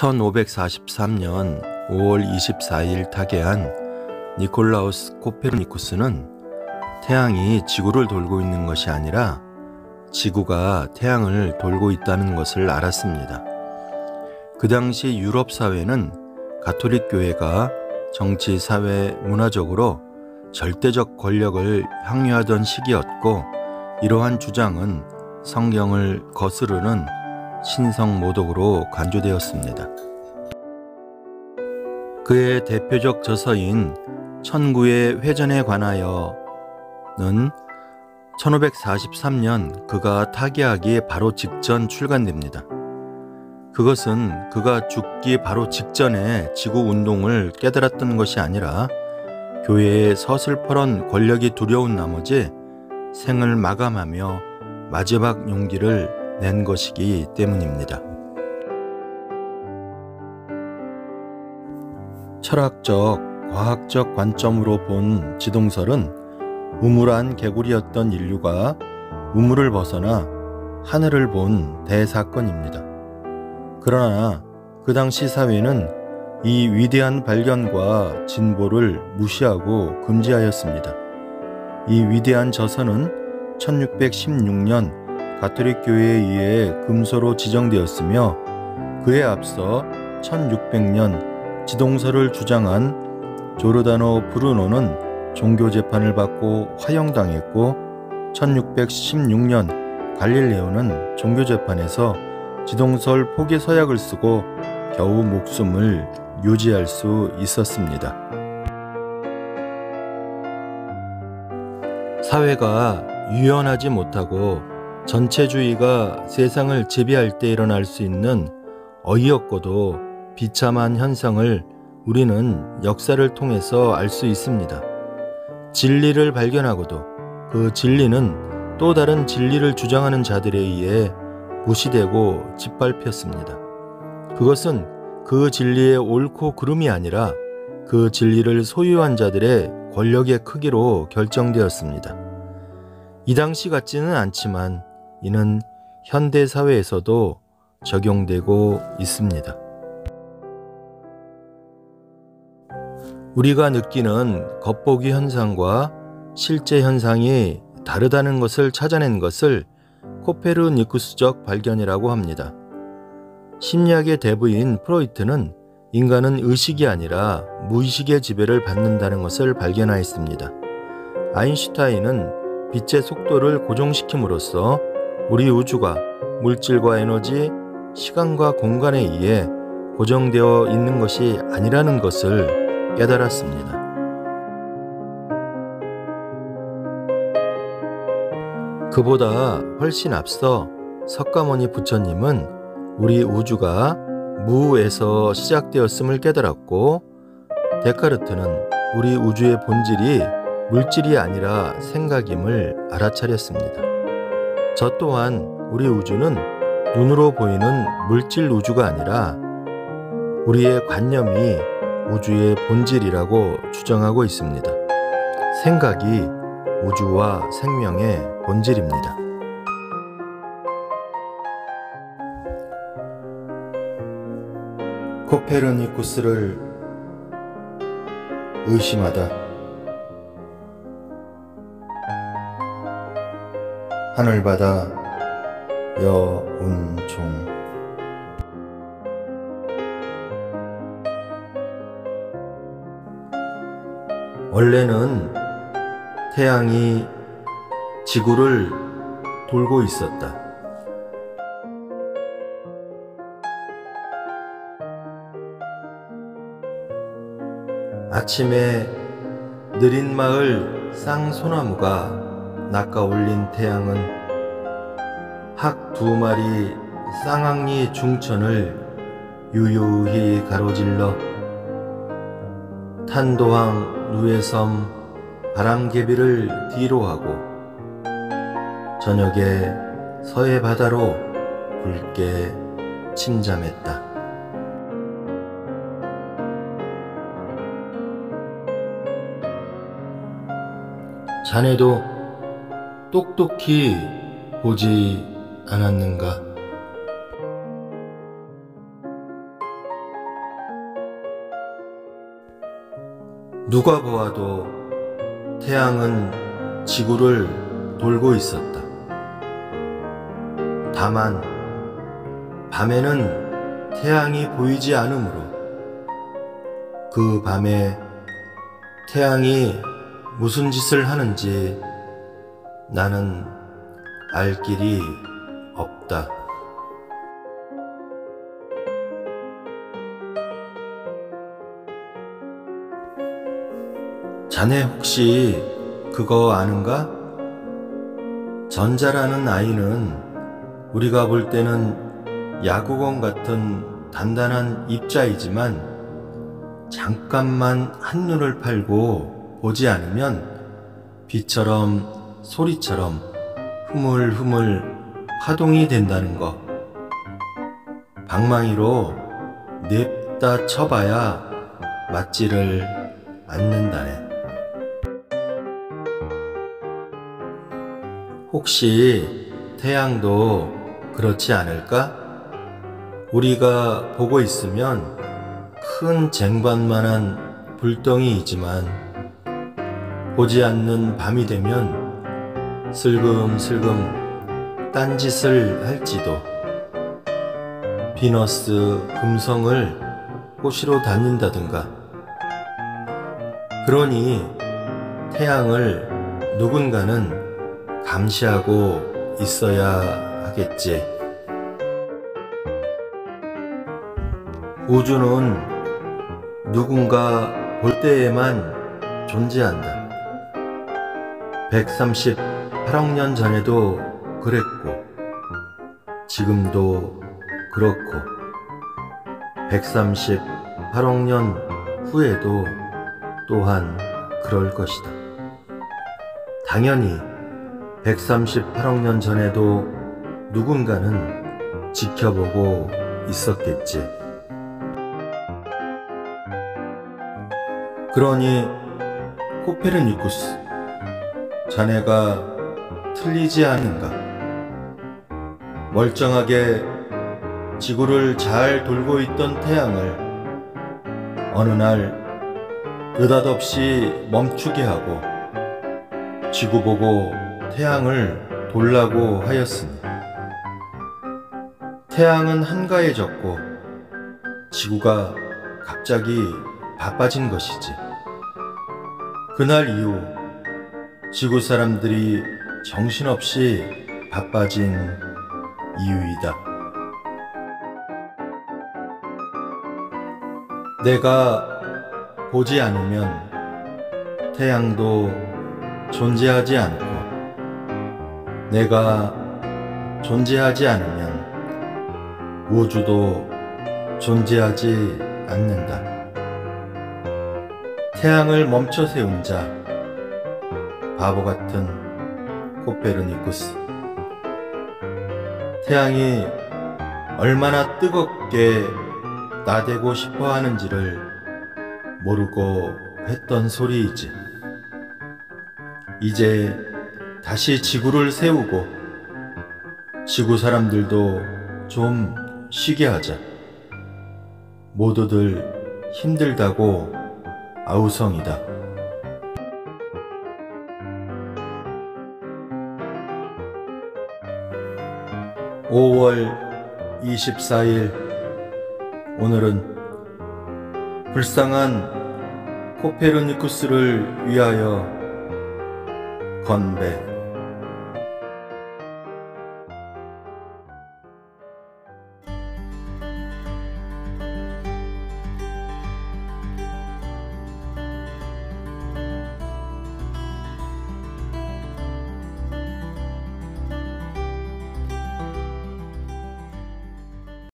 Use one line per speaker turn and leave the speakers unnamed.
1543년 5월 24일 타계한 니콜라우스 코페르니쿠스는 태양이 지구를 돌고 있는 것이 아니라 지구가 태양을 돌고 있다는 것을 알았습니다. 그 당시 유럽 사회는 가톨릭 교회가 정치, 사회, 문화적으로 절대적 권력을 향유하던 시기였고, 이러한 주장은 성경을 거스르는 신성모독으로 간주되었습니다. 그의 대표적 저서인 천구의 회전에 관하여는 1543년 그가 타계하기 바로 직전 출간됩니다. 그것은 그가 죽기 바로 직전에 지구운동을 깨달았던 것이 아니라 교회의 서슬퍼런 권력이 두려운 나머지 생을 마감하며 마지막 용기를 낸 것이기 때문입니다. 철학적, 과학적 관점으로 본 지동설은 우물안 개구리였던 인류가 우물을 벗어나 하늘을 본 대사건입니다. 그러나 그 당시 사회는 이 위대한 발견과 진보를 무시하고 금지하였습니다. 이 위대한 저서는 1616년 가톨릭 교회에 의해 금서로 지정되었으며, 그에 앞서 1600년 지동설을 주장한 조르다노 브루노는 종교재판을 받고 화형당했고, 1616년 갈릴레오는 종교재판에서 지동설 포기 서약을 쓰고 겨우 목숨을 유지할 수 있었습니다. 사회가 유연하지 못하고 전체주의가 세상을 지배할 때 일어날 수 있는 어이없고도 비참한 현상을 우리는 역사를 통해서 알 수 있습니다. 진리를 발견하고도 그 진리는 또 다른 진리를 주장하는 자들에 의해 무시되고 짓밟혔습니다. 그것은 그 진리의 옳고 그름이 아니라 그 진리를 소유한 자들의 권력의 크기로 결정되었습니다. 이 당시 같지는 않지만 이는 현대 사회에서도 적용되고 있습니다. 우리가 느끼는 겉보기 현상과 실제 현상이 다르다는 것을 찾아낸 것을 코페르니쿠스적 발견이라고 합니다. 심리학의 대부인 프로이트는 인간은 의식이 아니라 무의식의 지배를 받는다는 것을 발견하였습니다. 아인슈타인은 빛의 속도를 고정시킴으로써 우리 우주가 물질과 에너지, 시간과 공간에 의해 고정되어 있는 것이 아니라는 것을 깨달았습니다. 그보다 훨씬 앞서 석가모니 부처님은 우리 우주가 무에서 시작되었음을 깨달았고, 데카르트는 우리 우주의 본질이 물질이 아니라 생각임을 알아차렸습니다. 저 또한 우리 우주는 눈으로 보이는 물질 우주가 아니라 우리의 관념이 우주의 본질이라고 주장하고 있습니다. 생각이 우주와 생명의 본질입니다. 코페르니쿠스를 의심하다. 하늘바다 여운종. 원래는 태양이 지구를 돌고 있었다. 아침에 느린 마을 쌍소나무가 낚아올린 태양은 학 2마리 쌍앙리 중천을 유유히 가로질러 탄도항 누에섬 바람개비를 뒤로하고 저녁에 서해 바다로 붉게 침잠했다. 자네도 똑똑히 보지 않았는가? 누가 보아도 태양은 지구를 돌고 있었다. 다만 밤에는 태양이 보이지 않으므로 그 밤에 태양이 무슨 짓을 하는지 나는 알 길이 없다. 자네 혹시 그거 아는가? 전자라는 아이는 우리가 볼 때는 야구공 같은 단단한 입자이지만 잠깐만 한눈을 팔고 보지 않으면 비처럼 소리처럼 흐물흐물 파동이 된다는 거. 방망이로 냅다 쳐봐야 맞지를 않는다네. 혹시 태양도 그렇지 않을까? 우리가 보고 있으면 큰 쟁반만한 불덩이이지만 보지 않는 밤이 되면 슬금슬금 딴짓을 할지도. 비너스 금성을 꼬시러 다닌다든가. 그러니 태양을 누군가는 감시하고 있어야 하겠지. 우주는 누군가 볼 때에만 존재한다. 138억 년 전에도 그랬고 지금도 그렇고 138억 년 후에도 또한 그럴 것이다. 당연히 138억 년 전에도 누군가는 지켜보고 있었겠지. 그러니 코페르니쿠스, 자네가 틀리지 않은가? 멀쩡하게 지구를 잘 돌고 있던 태양을 어느 날 느닷없이 멈추게 하고 지구 보고 태양을 돌라고 하였으니 태양은 한가해졌고 지구가 갑자기 바빠진 것이지. 그날 이후 지구 사람들이 정신없이 바빠진 이유이다. 내가 보지 않으면 태양도 존재하지 않고 내가 존재하지 않으면 우주도 존재하지 않는다. 태양을 멈춰 세운 자, 바보 같은 코페르니쿠스. 태양이 얼마나 뜨겁게 나대고 싶어 하는지를 모르고 했던 소리이지. 이제 다시 지구를 세우고 지구 사람들도 좀 쉬게 하자. 모두들 힘들다고 아우성이다. 5월 24일, 오늘은 불쌍한 코페르니쿠스를 위하여 건배.